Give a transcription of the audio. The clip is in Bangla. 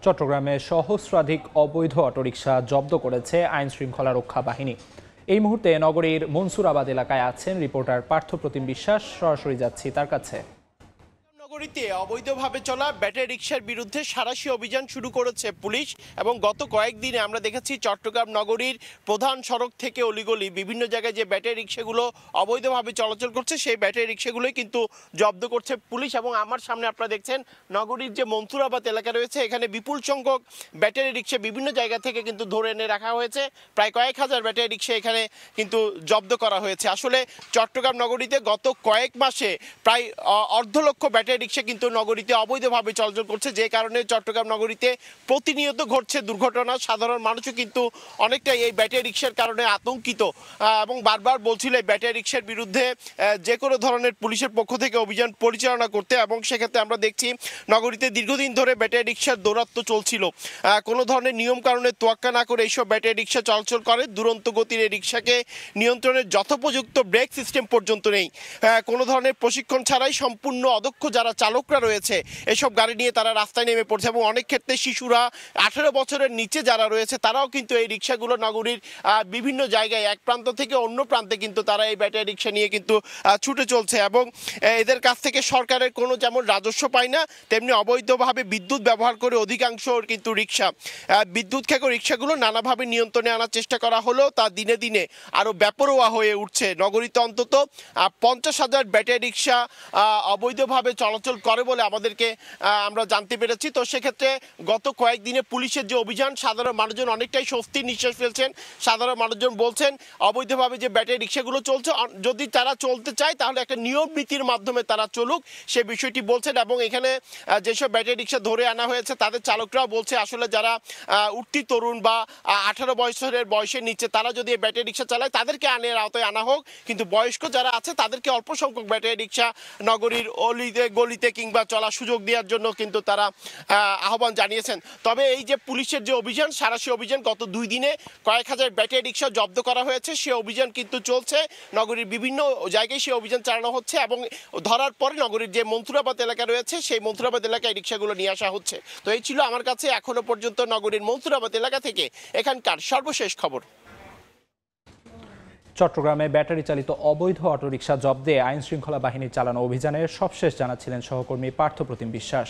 চট্টগ্রামে সহস্রাধিক অবৈধ অটোরিকশা জব্দ করেছে আইন শৃঙ্খলা রক্ষা বাহিনী। এই মুহূর্তে নগরীর মনসুরাবাদ এলাকায় আছেন রিপোর্টার পার্থপ্রতিম বিশ্বাস। সরাসরি যাচ্ছি তার কাছে। নগরীতে অবৈধভাবে চলা ব্যাটারি রিকশার বিরুদ্ধে সাঁড়াশি অভিযান শুরু করেছে পুলিশ এবং গত কয়েকদিনে আমরা দেখেছি চট্টগ্রাম নগরীর প্রধান সড়ক থেকে অলিগলি বিভিন্ন জায়গায় যে ব্যাটারি রিকশাগুলো অবৈধভাবে চলাচল করছে সেই ব্যাটারি রিকশাগুলোই কিন্তু জব্দ করছে পুলিশ। এবং আমার সামনে আপনারা দেখছেন নগরীর যে মনসুরাবাদ এলাকা রয়েছে এখানে বিপুল সংখ্যক ব্যাটারি রিকশা বিভিন্ন জায়গা থেকে কিন্তু ধরে এনে রাখা হয়েছে। প্রায় কয়েক হাজার ব্যাটারি রিকশা এখানে কিন্তু জব্দ করা হয়েছে। আসলে চট্টগ্রাম নগরীতে গত কয়েক মাসে প্রায় অর্ধ লক্ষ ব্যাটারি রিকশা কিন্তু নগরীতে অবৈধভাবে চলাচল করছে, যে কারণে চট্টগ্রাম নগরীতে প্রতিনিয়ত ঘটছে দুর্ঘটনা। সাধারণ মানুষও কিন্তু অনেকটা এই ব্যাটারি রিকশার কারণে আতঙ্কিত এবং বারবার বলছিল এই ব্যাটারি রিকশার বিরুদ্ধে যে কোনো ধরনের পুলিশের পক্ষ থেকে অভিযান পরিচালনা করতে। এবং সেক্ষেত্রে আমরা দেখছি নগরীতে দীর্ঘদিন ধরে ব্যাটারি রিকশার দৌরাত্ম্য চলছিল। কোনো ধরনের নিয়ম কানুনের তোয়াক্কা না করে এইসব ব্যাটারি রিকশা চলাচল করে। দুরন্ত গতির এই রিকশাকে নিয়ন্ত্রণের যথোপযুক্ত ব্রেক সিস্টেম পর্যন্ত নেই। কোনো ধরনের প্রশিক্ষণ ছাড়াই সম্পূর্ণ অদক্ষ যারা চালকরা রয়েছে এসব গাড়ি নিয়ে তারা রাস্তায় নেমে পড়ছে এবং অনেক ক্ষেত্রে শিশুরা 18 বছরের নিচে যারা রয়েছে তারাও কিন্তু এই রিকশাগুলো নগরীর বিভিন্ন জায়গায় এক প্রান্ত থেকে অন্য প্রান্তে কিন্তু তারা এই ব্যাটারি রিকশা নিয়ে কিন্তু ছুটে চলছে। এবং এদের কাছ থেকে সরকারের কোনো যেমন রাজস্ব পায় না, তেমনি অবৈধভাবে বিদ্যুৎ ব্যবহার করে অধিকাংশ কিন্তু রিকশা বিদ্যুৎ খেকো রিকশাগুলো নানাভাবে নিয়ন্ত্রণে আনার চেষ্টা করা হলেও তা দিনে দিনে আরও বেপরোয়া হয়ে উঠছে। নগরীতে অন্তত 50,000 ব্যাটারি রিকশা অবৈধভাবে চলাচল করে বলে আমাদেরকে আমরা জানতে পেরেছি। তো সেক্ষেত্রে গত কয়েকদিনে পুলিশের যে অভিযান সাধারণ মানুষজন অনেকটাই স্বস্তির নিঃশ্বাস ফেলছেন। সাধারণ মানুষজন বলছেন অবৈধভাবে যে ব্যাটারি রিকশাগুলো চলছে যদি তারা চলতে চায় তাহলে একটা নিয়ম নীতির মাধ্যমে তারা চলুক সে বিষয়টি বলছেন। এবং এখানে যেসব ব্যাটারি রিকশা ধরে আনা হয়েছে তাদের চালকরাও বলছে আসলে যারা উঠতি তরুণ বা 18 বছরের বয়সের নিচে তারা যদি এই ব্যাটারি রিকশা চালায় তাদেরকে আইনের আওতায় আনা হোক, কিন্তু বয়স্ক যারা আছে তাদেরকে অল্প সংখ্যক ব্যাটারি রিকশা নগরীর অলিতে গলিতে কিংবা চলার সুযোগ দেওয়ার জন্য কিন্তু তারা আহ্বান জানিয়েছেন। তবে এই যে পুলিশের যে অভিযান সাঁড়াশি অভিযান গত 2 দিনে কয়েক হাজার ব্যাটারি রিকশা জব্দ করা হয়েছে সে অভিযান কিন্তু চলছে। নগরীর বিভিন্ন জায়গায় সে অভিযান চালানো হচ্ছে এবং ধরার পরে নগরীর যে মনসুরাবাদ এলাকা রয়েছে সেই মনসুরাবাদ এলাকায় রিকশাগুলো নিয়ে আসা হচ্ছে। তো এই ছিল আমার কাছে এখনো পর্যন্ত নগরীর মনসুরাবাদ এলাকা থেকে এখানকার সর্বশেষ খবর। চট্টগ্রামে ব্যাটারি চালিত অবৈধ অটোরিকশা জব্দে আইন শৃঙ্খলা বাহিনীর চালানো অভিযানের সবশেষ জানাচ্ছিলেন সহকর্মী পার্থপ্রতিম বিশ্বাস।